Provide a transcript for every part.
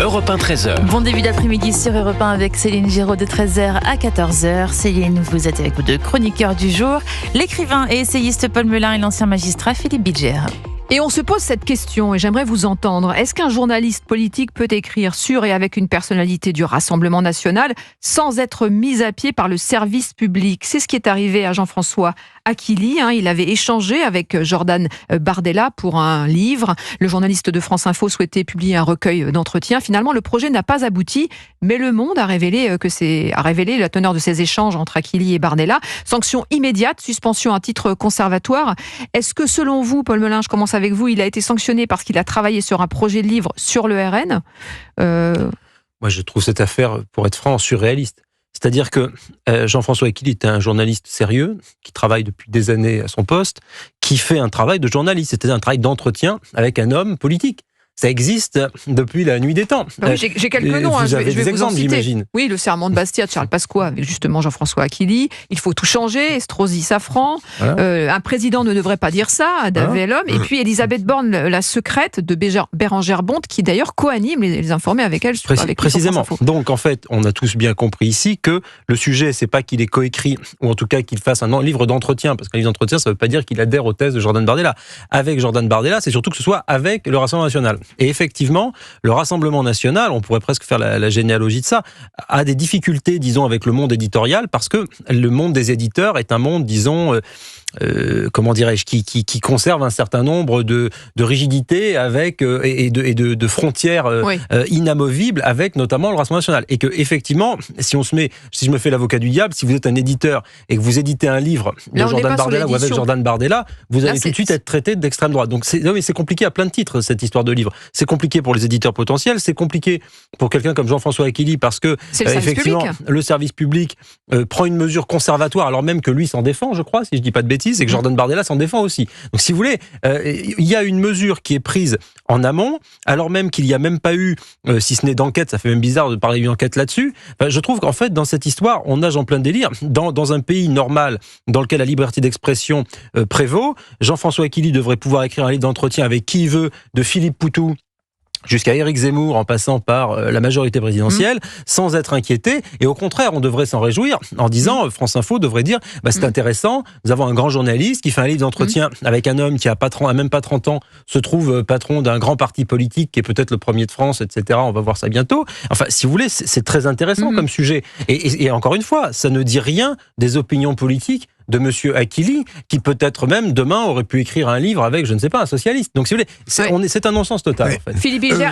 Europe 1 13h. Bon début d'après-midi sur Europe 1 avec Céline Giraud de 13h à 14h. Céline, vous êtes avec vous deux chroniqueurs du jour, l'écrivain et essayiste Paul Melun et l'ancien magistrat Philippe Bilger. Et on se pose cette question, et j'aimerais vous entendre. Est-ce qu'un journaliste politique peut écrire sur et avec une personnalité du Rassemblement national sans être mis à pied par le service public ? C'est ce qui est arrivé à Jean-François Aquili. Il avait échangé avec Jordan Bardella pour un livre. Le journaliste de France Info souhaitait publier un recueil d'entretiens. Finalement, le projet n'a pas abouti, mais Le Monde a révélé la teneur de ces échanges entre Aquili et Bardella. Sanction immédiate, suspension à titre conservatoire. Est-ce que selon vous, Paul Melun, je commence avec vous, il a été sanctionné parce qu'il a travaillé sur un projet de livre sur le RN Moi, je trouve cette affaire, pour être franc, surréaliste. C'est-à-dire que Jean-François Aquili est un journaliste sérieux, qui travaille depuis des années à son poste, qui fait un travail de journaliste, c'est-à-dire un travail d'entretien avec un homme politique. Ça existe depuis la nuit des temps. Oui, j'ai quelques noms. Vous avez je vais des vous exemples, en citer. j'imagine. Oui, le serment de Bastia de Charles Pasqua avec justement Jean-François Aquili. Il faut tout changer. Estrosi Safran. Voilà. Un président ne devrait pas dire ça. David Lhomme. Et puis Elisabeth Borne, la secrète de Bérengère Bonte, qui d'ailleurs co-anime les informés avec elle. Précisément. Donc en fait, on a tous bien compris ici que le sujet, c'est pas qu'il ait coécrit, ou en tout cas qu'il fasse un livre d'entretien, parce qu'un livre d'entretien, ça veut pas dire qu'il adhère aux thèses de Jordan Bardella. Avec Jordan Bardella, c'est surtout que ce soit avec le Rassemblement national. Et effectivement, le Rassemblement national, on pourrait presque faire la généalogie de ça, a des difficultés, disons, avec le monde éditorial, parce que le monde des éditeurs est un monde, disons, comment dirais-je, qui conserve un certain nombre de rigidités avec, et de frontières inamovibles avec notamment le Rassemblement national. Et que, effectivement, si je me fais l'avocat du diable, si vous êtes un éditeur et que vous éditez un livre de Jordan Bardella ou avec Jordan Bardella, vous allez tout de suite être traité d'extrême droite. Donc c'est compliqué à plein de titres, cette histoire de livre. C'est compliqué pour les éditeurs potentiels, c'est compliqué pour quelqu'un comme Jean-François Aquili, parce que effectivement, le service public prend une mesure conservatoire, alors même que lui s'en défend, je crois, si je dis pas de bêtises, et que Jordan Bardella s'en défend aussi. Donc si vous voulez, il y a une mesure qui est prise en amont, alors même qu'il n'y a même pas eu, si ce n'est d'enquête, ça fait même bizarre de parler d'une enquête là-dessus. Enfin, je trouve qu'en fait, dans cette histoire, on nage en plein délire. Dans un pays normal, dans lequel la liberté d'expression prévaut, Jean-François Aquili devrait pouvoir écrire un livre d'entretien avec qui il veut, de Philippe Poutou jusqu'à Éric Zemmour, en passant par la majorité présidentielle, sans être inquiété. Et au contraire, on devrait s'en réjouir en disant, France Info devrait dire, c'est intéressant, nous avons un grand journaliste qui fait un livre d'entretien avec un homme qui a même pas 30 ans, se trouve patron d'un grand parti politique qui est peut-être le premier de France, etc. On va voir ça bientôt. Enfin, si vous voulez, c'est très intéressant comme sujet. Et encore une fois, ça ne dit rien des opinions politiques de monsieur Aquili, qui peut-être même demain aurait pu écrire un livre avec, je ne sais pas, un socialiste. Donc si vous voulez, c'est un non-sens total. En fait. Philippe Bilger,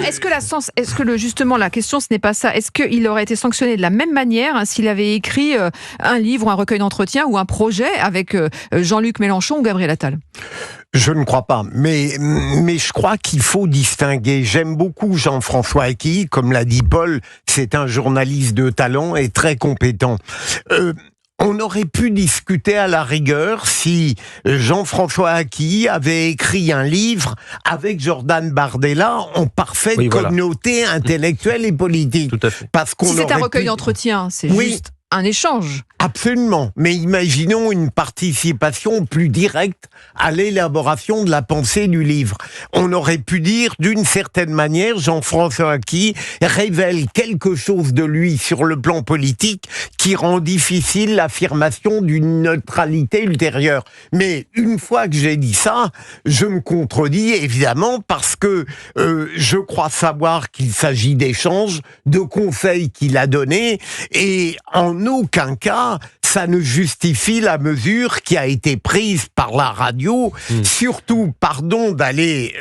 justement la question ce n'est pas ça. Est-ce qu'il aurait été sanctionné de la même manière s'il avait écrit un livre ou un recueil d'entretien ou un projet avec Jean-Luc Mélenchon ou Gabriel Attal ? Je ne crois pas, mais je crois qu'il faut distinguer. J'aime beaucoup Jean-François Aquili, comme l'a dit Paul, c'est un journaliste de talent et très compétent. On aurait pu discuter à la rigueur si Jean-François Aquili avait écrit un livre avec Jordan Bardella en parfaite communauté intellectuelle et politique. Tout à fait. Parce qu'on si c'est un recueil d'entretien, c'est juste un échange. Absolument. Mais imaginons une participation plus directe à l'élaboration de la pensée du livre. On aurait pu dire, d'une certaine manière, Jean-François Aquili révèle quelque chose de lui sur le plan politique qui rend difficile l'affirmation d'une neutralité ultérieure. Mais une fois que j'ai dit ça, je me contredis évidemment parce que je crois savoir qu'il s'agit d'échanges, de conseils qu'il a donnés et en aucun cas ça ne justifie la mesure qui a été prise par la radio, surtout, pardon d'aller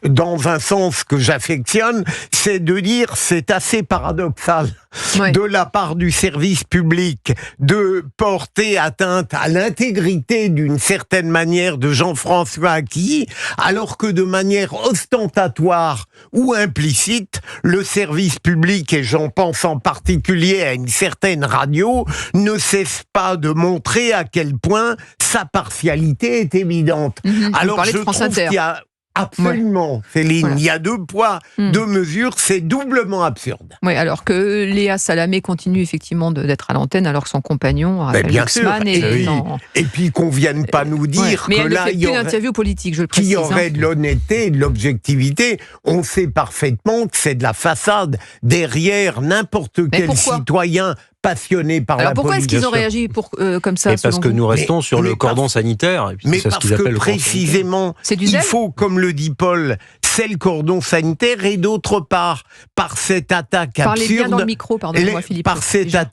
dans un sens que j'affectionne, c'est de dire c'est assez paradoxal de la part du service public de porter atteinte à l'intégrité d'une certaine manière de Jean-François Aquili, alors que de manière ostentatoire ou implicite, le service public, et j'en pense en particulier à une certaine radio, ne cesse pas de montrer à quel point sa partialité est évidente. Alors je trouve qu'il y a Absolument, Céline. Voilà. Il y a 2 poids, 2 mesures, c'est doublement absurde. Oui, alors que Léa Salamé continue effectivement d'être à l'antenne, alors que son compagnon, Raphaël bien sûr. Glucksmann, est en... Et puis qu'on vienne pas nous dire Mais que elle là, ne fait il y plus aurait... d'interview politique, je le qu'il précise. y aurait de l'honnêteté et de l'objectivité. On sait parfaitement que c'est de la façade derrière n'importe quel pourquoi citoyen passionné par Alors la pourquoi est-ce politique. qu'ils ont réagi comme ça Et parce selon que vous nous restons sur le mais cordon parce- sanitaire. Et puis Mais c'est ce parce qu'ils appellent que le cordon sanitaire. précisément, C'est du il zèle faut, comme le dit Paul, c'est le cordon sanitaire et d'autre part, par cette attaque Parlez bien dans le absurde, micro, pardonnez-moi Philippe. par cette déjà.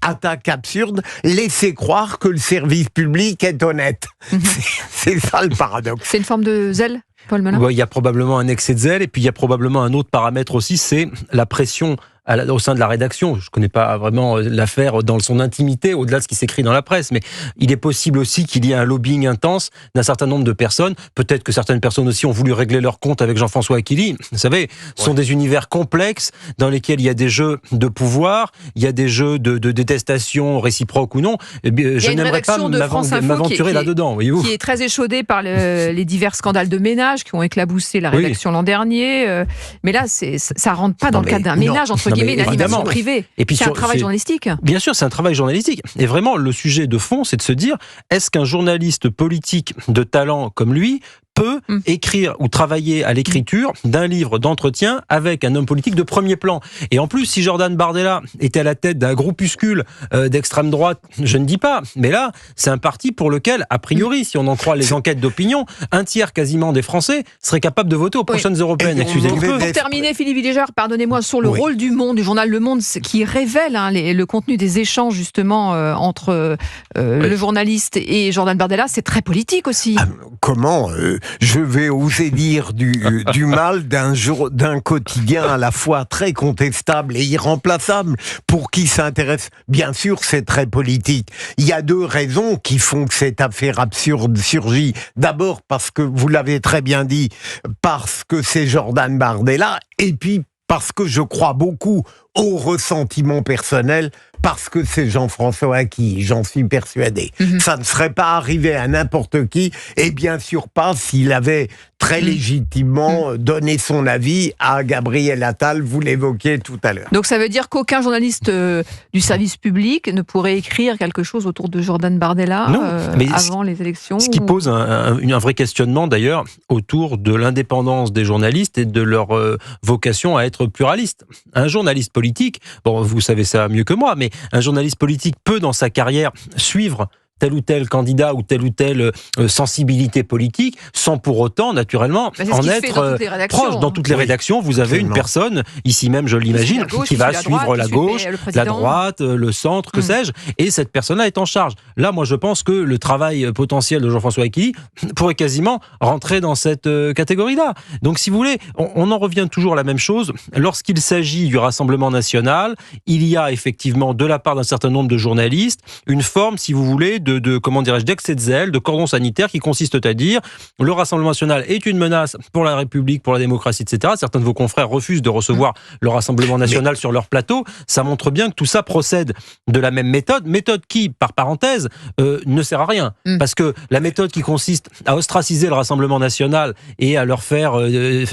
attaque absurde, laissez croire que le service public est honnête. C'est ça le paradoxe. C'est une forme de zèle, Paul Melun? Ouais, il y a probablement un excès de zèle, et puis il y a probablement un autre paramètre aussi, c'est la pression au sein de la rédaction. Je ne connais pas vraiment l'affaire dans son intimité, au-delà de ce qui s'écrit dans la presse, mais il est possible aussi qu'il y ait un lobbying intense d'un certain nombre de personnes. Peut-être que certaines personnes aussi ont voulu régler leur compte avec Jean-François Aquili. Vous savez, ce sont des univers complexes dans lesquels il y a des jeux de pouvoir, il y a des jeux de détestation réciproque ou non. Eh bien, je une n'aimerais pas rédaction de France Info m'aventurer là-dedans, voyez-vous. Qui est très échaudée par les divers scandales de ménage qui ont éclaboussé la rédaction l'an dernier. Mais là, ça rentre pas dans le cadre d'un ménage, entre guillemets, une animation privée. Et puis c'est un travail journalistique. Bien sûr, c'est un travail journalistique. Et vraiment, le sujet de fond, c'est de se dire, est-ce qu'un journaliste politique de talent comme lui peut écrire ou travailler à l'écriture d'un livre d'entretien avec un homme politique de premier plan. Et en plus, si Jordan Bardella était à la tête d'un groupuscule d'extrême droite, je ne dis pas, mais là, c'est un parti pour lequel, a priori, si on en croit les enquêtes d'opinion, un tiers quasiment des Français seraient capables de voter aux prochaines européennes. Excusez du peu. Pour terminer, Philippe Villegère, pardonnez-moi, sur le rôle du Monde, du journal Le Monde, qui révèle le contenu des échanges justement entre le journaliste et Jordan Bardella, c'est très politique aussi. Comment je vais oser dire du mal d'un quotidien à la fois très contestable et irremplaçable pour qui s'intéresse. Bien sûr, c'est très politique. Il y a 2 raisons qui font que cette affaire absurde surgit. D'abord parce que, vous l'avez très bien dit, parce que c'est Jordan Bardella, et puis parce que je crois beaucoup au ressentiment personnel, parce que c'est Jean-François Aquili, j'en suis persuadé. Ça ne serait pas arrivé à n'importe qui, et bien sûr pas s'il avait très légitimement donné son avis à Gabriel Attal, vous l'évoquiez tout à l'heure. Donc ça veut dire qu'aucun journaliste du service public ne pourrait écrire quelque chose autour de Jordan Bardella avant les élections. Ce qui pose un vrai questionnement d'ailleurs autour de l'indépendance des journalistes et de leur vocation à être pluraliste. Un journaliste politique, bon, vous savez ça mieux que moi, mais un journaliste politique peut dans sa carrière suivre tel ou tel candidat ou telle sensibilité politique, sans pour autant, naturellement, en être proche. Dans toutes les rédactions, vous avez une personne, ici même, je l'imagine, qui va suivre la gauche, la droite, le centre, que sais-je, et cette personne-là est en charge. Là, moi, je pense que le travail potentiel de Jean-François Aquili pourrait quasiment rentrer dans cette catégorie-là. Donc, si vous voulez, on en revient toujours à la même chose. Lorsqu'il s'agit du Rassemblement national, il y a effectivement, de la part d'un certain nombre de journalistes, une forme, si vous voulez, comment dirais-je, d'excès de zèle, de cordon sanitaire qui consiste à dire le Rassemblement national est une menace pour la République, pour la démocratie, etc. Certains de vos confrères refusent de recevoir le Rassemblement national sur leur plateau. Ça montre bien que tout ça procède de la même méthode qui, par parenthèse, ne sert à rien. Parce que la méthode qui consiste à ostraciser le Rassemblement national et à leur faire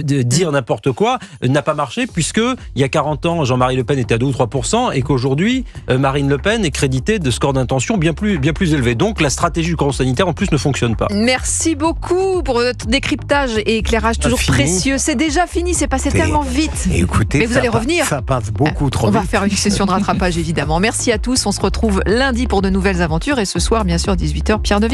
dire n'importe quoi n'a pas marché, puisque il y a 40 ans, Jean-Marie Le Pen était à 2 ou 3%, et qu'aujourd'hui, Marine Le Pen est créditée de scores d'intention bien plus élevés. Donc la stratégie du cordon sanitaire en plus ne fonctionne pas. Merci beaucoup pour votre décryptage et éclairage toujours précieux. C'est déjà fini, c'est passé tellement vite. Écoutez, mais vous allez revenir. Ça passe beaucoup trop vite. On va faire une session de rattrapage évidemment. Merci à tous, on se retrouve lundi pour de nouvelles aventures et ce soir bien sûr 18h Pierre Deville.